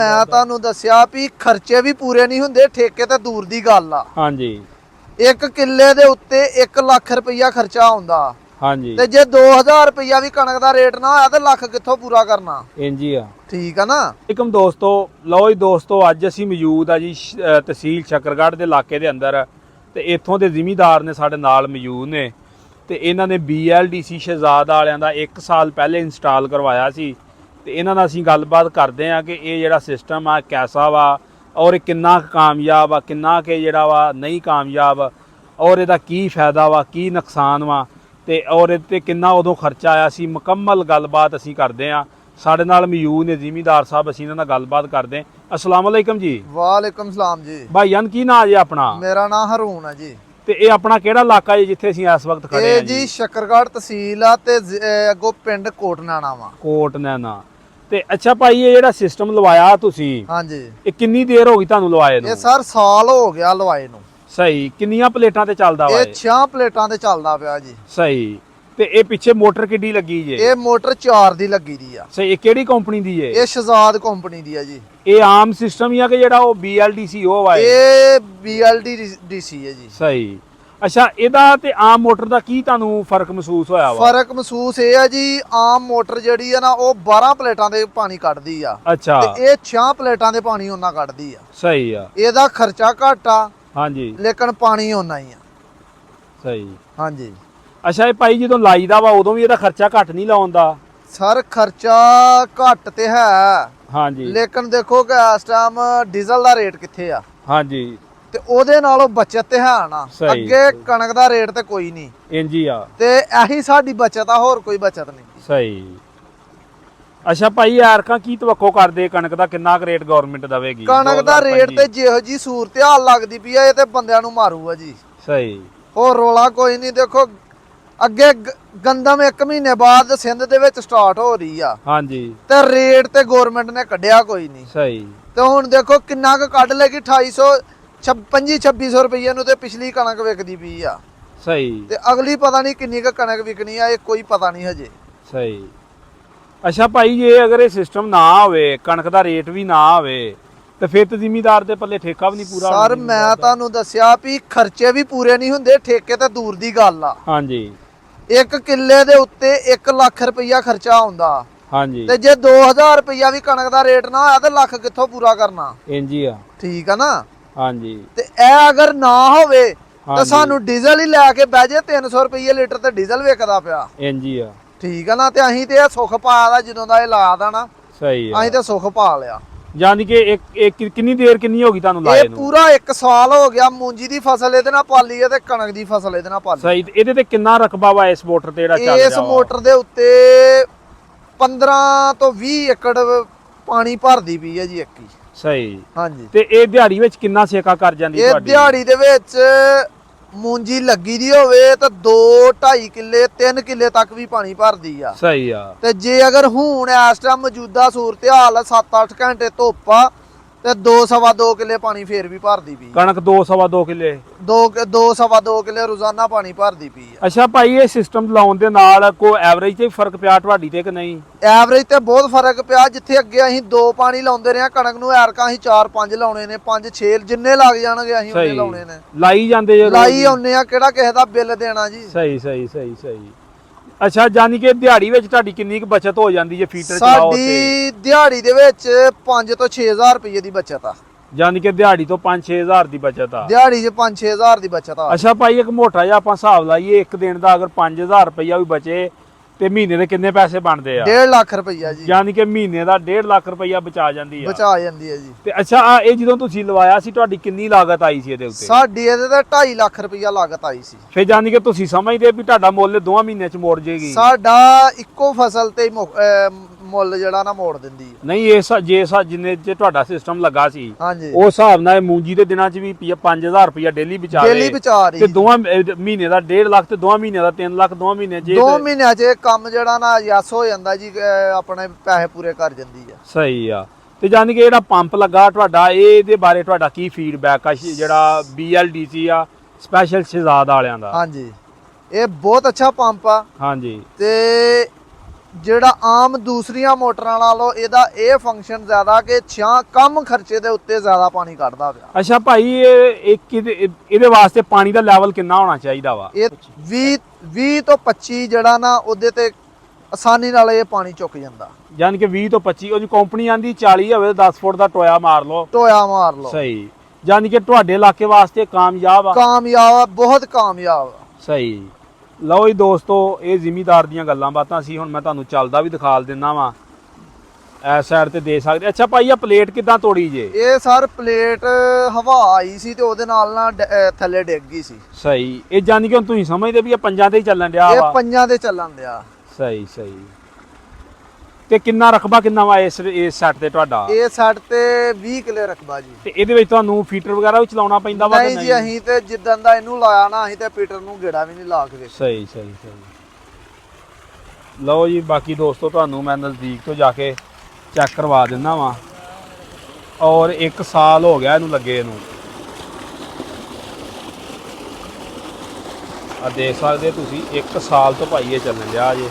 ਮੈਂ ਤੁਹਾਨੂੰ ਦੱਸਿਆ ਵੀ ਖਰਚੇ ਵੀ ਪੂਰੇ ਨਹੀਂ ਹੁੰਦੇ, ਠੇਕੇ ਤੇ ਦੂਰ ਦੀ ਗੱਲ ਆ। ਹਾਂਜੀ 1 ਕਿੱਲੇ ਦੇ ਉੱਤੇ 1 ਲੱਖ ਰੁਪਈਆ ਖਰਚਾ ਆਉਂਦਾ। ਹਾਂਜੀ ਤੇ ਜੇ 2000 ਰੁਪਈਆ ਵੀ ਕਣਕ ਦਾ ਰੇਟ ਨਾ ਹੋਇਆ ਤੇ ਲੱਖ ਕਿੱਥੋਂ ਪੂਰਾ ਕਰਨਾ। ਇੰਜ ਹੀ ਆ। ਠੀਕ ਆ ਨਾ। ਵਾਲੇਕੁਮ ਦੋਸਤੋ, ਲਓ ਜੀ ਦੋਸਤੋ, ਅੱਜ ਅਸੀਂ ਮੌਜੂਦ ਆ ਜੀ ਤਹਿਸੀਲ ਸ਼ੱਕਰਗੜ੍ਹ ਦੇ ਇਲਾਕੇ ਦੇ ਅੰਦਰ, ਤੇ ਇੱਥੋਂ ਦੇ ਜ਼ਿਮੀਂਦਾਰ ਨੇ ਸਾਡੇ ਨਾਲ ਮੌਜੂਦ ਨੇ। ਤੇ ਇਹਨਾਂ ਨੇ BLDC ਸ਼ਹਿਜ਼ਾਦ ਵਾਲਿਆਂ ਦਾ 1 ਸਾਲ ਪਹਿਲੇ ਇੰਸਟਾਲ ਕਰਵਾਇਆ ਸੀ। ਤੇ ਇਹਨਾਂ ਨਾਲ ਅਸੀਂ ਗੱਲਬਾਤ ਕਰਦੇ ਆ ਕਿ ਇਹ ਜਿਹੜਾ ਸਿਸਟਮ ਆ ਕੈਸਾ ਵਾ, ਔਰ ਕਿੰਨਾ ਕਾਮਯਾਬ ਆ, ਕਿੰਨਾ ਕਿ ਜਿਹੜਾ ਵਾ ਨਹੀਂ ਕਾਮਯਾਬ, ਔਰ ਇਹਦਾ ਕੀ ਫਾਇਦਾ ਵਾ, ਕੀ ਨੁਕਸਾਨ ਵਾ, ਤੇ ਔਰ ਇਹ 'ਤੇ ਕਿੰਨਾ ਉਦੋਂ ਖਰਚਾ ਆਇਆ ਸੀ। ਮੁਕੰਮਲ ਗੱਲਬਾਤ ਅਸੀਂ ਕਰਦੇ ਆ। ਸਾਡੇ ਨਾਲ ਮੌਜੂਦ ਨੇ ਜ਼ਿਮੀਂਦਾਰ ਸਾਹਿਬ, ਅਸੀਂ ਇਹਨਾਂ ਨਾਲ ਗੱਲਬਾਤ ਕਰਦੇ ਹਾਂ। अस्सलाम वालेकुम जी। वालेकुम सलाम जी। भाईजान की नाम है अपना? मेरा नाम हरून है जी। ਤੇ ਇਹ ਆਪਣਾ ਕਿਹੜਾ ਇਲਾਕਾ ਹੈ ਜਿੱਥੇ ਅਸੀਂ ਇਸ ਵਕਤ ਖੜੇ ਹਾਂ ਜੀ? ਸ਼ੱਕਰਗੜ੍ਹ ਤਹਿਸੀਲ ਆ ਤੇ ਅੱਗੋਂ ਪਿੰਡ ਕੋਟਨਾਣਾ ਵਾ। ਕੋਟਨਾਣਾ। ਤੇ ਅੱਛਾ ਭਾਈ, ਇਹ ਜਿਹੜਾ ਸਿਸਟਮ ਲਵਾਇਆ ਤੁਸੀਂ, ਹਾਂਜੀ, ਇਹ ਕਿੰਨੀ ਦੇਰ ਹੋ ਗਈ ਤੁਹਾਨੂੰ ਲਵਾਏ ਨੂੰ? ਇਹ ਸਰ ਸਾਲ ਹੋ ਗਿਆ ਲਵਾਏ ਨੂੰ। ਸਹੀ। ਕਿੰਨੀਆਂ ਪਲੇਟਾਂ ਤੇ ਚੱਲਦਾ ਵਾ? ਇਹ 6 ਪਲੇਟਾਂ ਤੇ ਚੱਲਦਾ ਪਿਆ ਜੀ। ਸਹੀ। ਤੇ ਇਹ ਪਿੱਛੇ ਮੋਟਰ ਕਿੱਡੀ ਲੱਗੀ ਜੇ? ਇਹ ਮੋਟਰ 4 ਦੀ ਲੱਗੀ ਦੀ ਆ। ਸਹੀ। ਇਹ ਕਿਹੜੀ ਕੰਪਨੀ ਦੀ ਹੈ? ਇਹ ਸ਼ਹਿਜ਼ਾਦ ਕੰਪਨੀ ਦੀ ਆ ਜੀ। ਇਹ ਆਮ ਸਿਸਟਮ ਹੀ ਆ ਕਿ ਜਿਹੜਾ ਉਹ BLDC ਉਹ ਵਾ? ਇਹ BLDC ਹੈ ਜੀ। ਸਹੀ। ਅੱਛਾ, ਇਹਦਾ ਤੇ ਆਮ ਮੋਟਰ ਦਾ ਕੀ ਤੁਹਾਨੂੰ ਫਰਕ ਮਹਿਸੂਸ ਹੋਇਆ ਵਾ? ਫਰਕ ਮਹਿਸੂਸ ਇਹ ਆ ਜੀ, ਆਮ ਮੋਟਰ ਜਿਹੜੀ ਆ ਨਾ ਉਹ 12 ਪਲੇਟਾਂ ਦੇ ਪਾਣੀ ਕੱਢਦੀ ਆ। ਅੱਛਾ। ਤੇ ਇਹ 6 ਪਲੇਟਾਂ ਦੇ ਪਾਣੀ ਉਹਨਾਂ ਕੱਢਦੀ ਆ। ਸਹੀ ਆ। ਇਹਦਾ ਖਰਚਾ ਘੱਟ ਆ। ਹਾਂਜੀ। ਲੇਕਿਨ ਪਾਣੀ ਉਹਨਾਂ ਹੀ ਆ। ਸਹੀ। ਹਾਂਜੀ। ਅੱਛਾ, ਇਹ ਭਾਈ ਜਦੋਂ ਲਾਈਦਾ ਵਾ ਉਦੋਂ ਵੀ ਇਹਦਾ ਖਰਚਾ ਘੱਟ ਨਹੀਂ ਲਾਉਂਦਾ? ਸਰ ਖਰਚਾ ਘੱਟ ਤੇ ਹੈ। ਹਾਂਜੀ। ਲੇਕਿਨ ਦੇਖੋ ਕਿ ਇਸ ਟਾਈਮ ਡੀਜ਼ਲ ਦਾ ਰੇਟ ਕਿੱਥੇ ਆ। ਹਾਂਜੀ। ਤੇ ਉਹਦੇ ਨਾਲੋਂ ਬਚਤ ਤੇ ਹੈ ਨਾ। ਅੱਗੇ ਕਣਕ ਦਾ ਰੇਟ ਤੇ ਕੋਈ ਨਹੀਂ। ਇੰਜ ਹੀ ਆ। ਤੇ ਇਹੀ ਸਾਡੀ ਬਚਤ ਆ, ਹੋਰ ਕੋਈ ਬਚਤ ਨਹੀਂ। ਸਹੀ। ਅੱਛਾ ਭਾਈ, ਐਰਕਾਂ ਕੀ ਤਵੱਕੋ ਕਰਦੇ? ਕਣਕ ਦਾ ਕਿੰਨਾ ਕੁ ਰੇਟ ਗਵਰਨਮੈਂਟ ਦੇਵੇਗੀ? ਕਣਕ ਦਾ ਰੇਟ ਤੇ ਜਿਹੋ ਜੀ ਸੂਰਤ ਹਾਲ ਲੱਗਦੀ ਪਈ ਆ, ਇਹ ਤੇ ਬੰਦਿਆਂ ਨੂੰ ਮਾਰੂਗਾ ਜੀ। ਸਹੀ। ਹੋਰ ਰੋਲਾ ਕੋਈ ਨਹੀਂ। ਦੇਖੋ ਅੱਗੇ ਗੰਦਮ 1 ਮਹੀਨੇ ਬਾਅਦ ਸਿੰਧ ਦੇ ਵਿੱਚ ਸਟਾਰਟ ਹੋ ਰਹੀ ਆ। ਹਾਂਜੀ। ਤੇ ਰੇਟ ਤੇ ਗਵਰਨਮੈਂਟ ਨੇ ਕੱਢਿਆ ਕੋਈ ਨਹੀਂ। ਸਹੀ। ਤੇ ਹੁਣ ਦੇਖੋ ਕਿੰਨਾ ਕੁ ਕੱਢ ਲੇਗੀ। 2500 ਰੁਪਏ ਨੂੰ ਤੇ ਪਿਛਲੀ ਕਣਕ ਵਿਕਦੀ ਪਈ ਆ। ਸਹੀ। ਤੇ ਅਗਲੀ ਪਤਾ ਨਹੀਂ ਕਿੰਨੀ ਕੁ ਕਣਕ ਵਿਕਣੀ ਆ, ਇਹ ਕੋਈ ਪਤਾ ਨਹੀਂ ਹਜੇ। ਸਹੀ। ਅੱਛਾ ਭਾਈ, ਜੇ ਅਗਰ ਇਹ ਸਿਸਟਮ ਨਾ ਹੋਵੇ, ਕਣਕ ਦਾ ਰੇਟ ਵੀ ਨਾ ਹੋਵੇ, ਤੇ ਫਿਰ ਤੇ ਜ਼ਿਮੀਂਦਾਰ ਦੇ ਪੱਲੇ ਠੇਕਾ ਵੀ ਨਹੀਂ ਪੂਰਾ ਹੋਣਾ। ਸਰ ਮੈਂ ਤੁਹਾਨੂੰ ਦੱਸਿਆ ਵੀ ਖਰਚੇ ਵੀ ਪੂਰੇ ਨਹੀਂ ਹੁੰਦੇ, ਠੇਕੇ ਤੇ ਦੂਰ ਦੀ ਗੱਲ ਆ। ਹਾਂਜੀ। 1 ਕਿੱਲੇ ਦੇ ਉੱਤੇ 1 ਲੱਖ ਰੁਪਈਆ ਖਰਚਾ ਆਉਂਦਾ। ਹਾਂਜੀ। ਤੇ ਜੇ 2000 ਰੁਪਈਆ ਵੀ ਕਣਕ ਦਾ ਰੇਟ ਨਾ ਹੋਇਆ ਤੇ ਲੱਖ ਕਿੱਥੋਂ ਪੂਰਾ ਕਰਨਾ। ਇੰਜ ਹੀ ਆ। ਠੀਕ ਆ ਨਾ। ਹਾਂਜੀ। ਤੇ ਇਹ ਅਗਰ ਨਾ ਹੋਵੇ ਤਾਂ ਸਾਨੂੰ ਡੀਜ਼ਲ ਹੀ ਲੈ ਕੇ ਬਹਿ ਜੇ। 300 ਰੁਪਏ ਲੀਟਰ ਤੇ ਡੀਜ਼ਲ ਵਿਕਦਾ ਪਿਆ। ਇੰਜ ਹੀ ਆ। ਠੀਕ ਆ ਨਾ। ਤੇ ਅਸੀਂ ਤੇ ਇਹ ਸੁੱਖ ਪਾਇਆ ਦਾ ਜਦੋਂ ਦਾ ਇਹ ਲਾਇਆ ਦਾ ਨਾ। ਸਹੀ ਆ। ਅਸੀਂ ਤੇ ਸੁੱਖ ਪਾ ਲਿਆ। ਯਾਨੀ ਕਿ ਇੱਕ ਕਿੰਨੀ ਦੇਰ ਕਿੰਨੀ ਹੋ ਗਈ ਤੁਹਾਨੂੰ ਲਾਏ ਨੂੰ? ਇਹ ਪੂਰਾ 1 ਸਾਲ ਹੋ ਗਿਆ। ਮੂੰਜੀ ਦੀ ਫਸਲ ਇਹਦੇ ਨਾਲ ਪਾਲੀ ਹੈ ਤੇ ਕਣਕ ਦੀ ਫਸਲ ਇਹਦੇ ਨਾਲ ਪਾਲੀ। ਸਹੀ। ਇਹਦੇ ਤੇ ਕਿੰਨਾ ਰਕਬਾ ਵਾ ਇਸ ਮੋਟਰ ਤੇ ਜਿਹੜਾ ਚੱਲ ਰਿਹਾ? ਇਸ ਮੋਟਰ ਦੇ ਉੱਤੇ 15 ਤੋਂ 20 ਏਕੜ ਪਾਣੀ ਭਰਦੀ ਪਈ ਹੈ ਜੀ ਇੱਕ ਹੀ। ਸਹੀ। ਹਾਂਜੀ। ਤੇ ਇਹ ਦਿਹਾੜੀ ਵਿੱਚ ਕਿੰਨਾ ਸੇਕਾ ਕਰ ਜਾਂਦੀ ਤੁਹਾਡੀ? ਇਹ ਦਿਹਾੜੀ ਦੇ ਵਿੱਚ ਮੂੰਜੀ ਲੱਗੀ ਦੀ ਹੋਵੇ ਤਾਂ 2-2.5 ਕਿੱਲੇ 3 ਕਿੱਲੇ ਤੱਕ ਵੀ ਪਾਣੀ ਭਰਦੀ ਆ। ਸਹੀ ਆ। ਤੇ ਜੇ ਅਗਰ ਹੁਣ ਇਸ ਟਾਈਮ ਮੌਜੂਦਾ ਸੂਰਤ ਹਾਲ 7-8 ਘੰਟੇ ਧੁੱਪ ਆ ਤੇ 2-2.5 ਕਿੱਲੇ ਪਾਣੀ ਫੇਰ ਵੀ ਭਰਦੀ ਪਈ। ਕਣਕ 2-2.5 ਕਿੱਲੇ 2-2.5 ਕਿੱਲੇ ਰੋਜ਼ਾਨਾ ਪਾਣੀ ਭਰਦੀ ਪਈ ਆ। ਅੱਛਾ ਭਾਈ, ਇਹ ਸਿਸਟਮ ਲਾਉਣ ਦੇ ਨਾਲ ਕੋਈ ਐਵਰੇਜ ਤੇ ਫਰਕ ਪਿਆ ਤੁਹਾਡੀ ਤੇ ਕਿ ਨਹੀਂ? ਐਵਰੇਜ ਤੇ ਬਹੁਤ ਫਰਕ ਪਿਆ। ਜਿੱਥੇ ਅੱਗੇ ਅਸੀਂ 2 ਪਾਣੀ ਲਾਉਂਦੇ ਰਹੇ ਕਣਕ ਨੂੰ, ਐਰਕਾਂ ਅਸੀਂ 4-5 ਲਾਉਣੇ ਨੇ, 5-6 ਜਿੰਨੇ ਲੱਗ ਜਾਣਗੇ ਅਸੀਂ ਉਹਨੇ ਲਾਉਣੇ ਨੇ। ਲਾਈ ਜਾਂਦੇ ਜੇ? ਲਾਈ ਆਉਨੇ ਆ। ਕਿਹੜਾ ਕਿਸੇ ਦਾ ਬਿੱਲ ਦੇਣਾ ਜੀ। ਸਹੀ ਸਹੀ ਸਹੀ ਸਹੀ। ਅੱਛਾ, ਯਾਨੀ ਕਿ ਦਿਹਾੜੀ ਵਿੱਚ ਤੁਹਾਡੀ ਕਿੰਨੀ ਕੁ ਬਚਤ ਹੋ ਜਾਂਦੀ ਜੇ ਫੀਟਰ ਚਲਾਓ ਤੇ? ਸਾਡੀ ਦਿਹਾੜੀ ਦੇ ਵਿੱਚ 5 ਤੋਂ 6000 ਰੁਪਏ ਦੀ ਬਚਤ ਆ। ਯਾਨੀ ਕਿ ਦਿਹਾੜੀ ਤੋਂ 5-6 ਹਜ਼ਾਰ ਦੀ ਬਚਤ ਆ। ਦਿਹਾੜੀ 'ਚ 5-6 ਹਜ਼ਾਰ ਦੀ ਬਚਤ ਆ। ਅੱਛਾ ਭਾਈ, ਇੱਕ ਮੋਟਾ ਜਿਹਾ ਆਪਾਂ ਹਿਸਾਬ ਲਾਈਏ, ਇੱਕ ਦਿਨ ਦਾ ਅਗਰ 5000 ਰੁਪਇਆ ਵੀ ਬਚੇ ਤੇ ਮਹੀਨੇ ਦੇ ਕਿੰਨੇ ਪੈਸੇ ਬਣਦੇ ਆ? 1.5 ਲੱਖ ਰੁਪਈਆ ਜੀ। ਯਾਨੀ ਕਿ ਮਹੀਨੇ ਦਾ 1.5 ਲੱਖ ਰੁਪਇਆ ਬਚਾ ਜਾਂਦੀ ਆ। ਬਚਾ ਜਾਂਦੀ ਹੈ ਜੀ। ਤੇ ਅੱਛਾ, ਇਹ ਜਦੋਂ ਤੁਸੀਂ ਲਵਾਇਆ ਸੀ ਤੁਹਾਡੀ ਕਿੰਨੀ ਲਾਗਤ ਆਈ ਸੀ ਇਹਦੇ ਉੱਤੇ? ਸਾਡੀ ਇਹਦੇ ਤੇ 2.5 ਲੱਖ ਰੁਪਈਆ ਲਾਗਤ ਆਈ ਸੀ। ਫਿਰ ਯਾਨੀ ਕਿ ਤੁਸੀਂ ਸਮਝਦੇ ਵੀ ਤੁਹਾਡਾ ਮੁੱਲ 2 ਮਹੀਨਿਆਂ ਚ ਮੋੜ ਜੇਗੀ? ਸਾਡਾ ਇੱਕੋ ਫਸਲ ਤੇ ਮੁੱਲ ਜਿਹੜਾ ਨਾ ਮੋੜ ਦਿੰਦੀ ਹੈ। ਨਹੀਂ, ਜੇ ਜਿੰਨੇ ਚ ਤੁਹਾਡਾ ਸਿਸਟਮ ਲੱਗਾ ਸੀ ਹਾਂਜੀ, ਉਸ ਹਿਸਾਬ ਨਾਲ ਮੂੰਜੀ ਦੇ ਦਿਨਾਂ ਚ ਵੀ 5000 ਰੁਪਇਆ ਡੇਲੀ ਬਚਾ ਡੇਲੀ ਬਚਾ ਰਹੀ ਤੇ 2 ਮਹੀਨੇ ਦਾ 1.5 ਲੱਖ ਤੇ 2 ਮਹੀਨੇ ਦਾ 3 ਲੱਖ 2 ਮਹੀਨੇ ਚ 2 ਮਹੀਨਿਆਂ 'ਚ ਕੰਮ ਜਿਹੜਾ ਨਾ ਯਸ ਹੋ ਜਾਂਦਾ ਜੀ। ਆਪਣੇ ਪੈਸੇ ਪੂਰੇ ਕਰ ਜਾਂਦੀ ਆ। ਸਹੀ ਆ। ਤੇ ਯਾਨੀ ਕਿ ਜਿਹੜਾ ਪੰਪ ਲੱਗਾ ਤੁਹਾਡਾ, ਇਹਦੇ ਬਾਰੇ ਤੁਹਾਡਾ ਕੀ ਫੀਡਬੈਕ ਆ? ਜਿਹੜਾ BLDC ਆ ਸਪੈਸ਼ਲ ਸ਼ਹਿਜ਼ਾਦ ਵਾਲਿਆਂ ਦਾ। ਹਾਂਜੀ, ਇਹ ਬਹੁਤ ਅੱਛਾ ਪੰਪ ਆ। ਹਾਂਜੀ। ਤੇ ਜਿਹੜਾ ਆਮ ਦੂਸਰੀਆਂ ਮੋਟਰਾਂ ਨਾਲੋਂ ਇਹਦਾ ਇਹ ਫੰਕਸ਼ਨ ਜ਼ਿਆਦਾ ਕਿ ਕਮ ਖਰਚੇ ਦੇ ਉੱਤੇ ਜ਼ਿਆਦਾ ਪਾਣੀ ਕੱਢਦਾ ਪਿਆ। ਅੱਛਾ ਭਾਈ, ਇਹਦੇ ਵਾਸਤੇ ਪਾਣੀ ਦਾ ਲੈਵਲ ਕਿੰਨਾ ਹੋਣਾ ਚਾਹੀਦਾ ਵਾ? ਇਹ 20 ਤੋਂ 25 ਜਿਹੜਾ ਨਾ ਉਹਦੇ ਤੇ ਆਸਾਨੀ ਨਾਲ ਇਹ ਪਾਣੀ ਚੁੱਕ ਜਾਂਦਾ। ਯਾਨੀ ਕਿ 20 ਤੋਂ 25, ਉਹਦੀ ਕੰਪਨੀ ਆਂਦੀ 40 ਹੋਵੇ 10 ਫੁੱਟ ਦਾ ਟੋਇਆ ਮਾਰ ਲਓ। ਟੋਇਆ ਮਾਰ ਲਓ। ਸਹੀ। ਯਾਨੀ ਕਿ ਤੁਹਾਡੇ ਇਲਾਕੇ ਵਾਸਤੇ ਕਾਮਯਾਬ ਆ। ਕਾਮਯਾਬ ਆ, ਬਹੁਤ ਕਾਮਯਾਬ ਆ। ਸਹੀ। ਲਓ ਜੀ ਦੋਸਤੋ, ਇਹ ਜ਼ਿਮੀਦਾਰ ਦੀਆਂ ਗੱਲਾਂ ਬਾਤਾਂ ਸੀ। ਹੁਣ ਮੈਂ ਤੁਹਾਨੂੰ ਚੱਲਦਾ ਵੀ ਦਿਖਾ ਦਿੰਦਾ ਵਾਂ, ਇਸ ਸਾਈਡ ਤੇ ਦੇ ਸਕਦੇ। ਅੱਛਾ ਭਾਈ, ਆ ਪਲੇਟ ਕਿੱਦਾਂ ਤੋੜੀ ਜੇ? ਇਹ ਸਰ ਪਲੇਟ ਹਵਾ ਆਈ ਸੀ ਤੇ ਉਹਦੇ ਨਾਲ ਨਾ ਥੱਲੇ ਡਿੱਗ ਗਈ ਸੀ। ਸਹੀ। ਇਹ ਜਾਨੀ ਕਿ ਹੁਣ ਤੁਸੀਂ ਸਮਝਦੇ ਵੀ ਇਹ ਪੰਜਾਂ ਤੇ ਹੀ ਚੱਲਣ ਡਿਆ ਵਾ? ਇਹ ਪੰਜਾਂ ਤੇ ਚੱਲਣ ਡਿਆ। ਸਹੀ ਸਹੀ। ਤੇ ਕਿੰਨਾ ਰਕਬਾ ਕਿੰਨਾ ਵਾ ਇਸ ਸੈੱਟ ਤੇ ਤੁਹਾਡਾ? ਇਹ ਸੈੱਟ ਤੇ 20 ਕਿਲੇ ਰਕਬਾ ਜੀ। ਤੇ ਇਹਦੇ ਵਿੱਚ ਤੁਹਾਨੂੰ ਫੀਟਰ ਵਗੈਰਾ ਵੀ ਚਲਾਉਣਾ ਪੈਂਦਾ ਵਾ? ਨਹੀਂ ਜੀ, ਅਸੀਂ ਤੇ ਜਿੱਦਾਂ ਦਾ ਇਹਨੂੰ ਲਾਇਆ ਨਾ, ਅਸੀਂ ਤੇ ਫੀਟਰ ਨੂੰ ਗੇੜਾ ਵੀ ਨਹੀਂ ਲਾ ਕੇ ਵੇਖਿਆ। ਸਹੀ ਸਹੀ ਸਹੀ। ਲਓ ਜੀ, ਬਾਕੀ ਦੋਸਤੋ ਤੁਹਾਨੂੰ ਮੈਂ ਨਜ਼ਦੀਕ ਤੋਂ ਜਾ ਕੇ ਚੈੱਕ ਕਰਵਾ ਦਿੰਦਾ ਵਾਂ। ਔਰ 1 ਸਾਲ ਹੋ ਗਿਆ ਇਹਨੂੰ ਲੱਗੇ ਇਹਨੂੰ। ਆ ਦੇਖ ਸਕਦੇ ਤੁਸੀਂ 1 ਸਾਲ ਤੋਂ ਭਾਈ ਇਹ ਚੱਲਣ ਡਿਆ ਜੇ।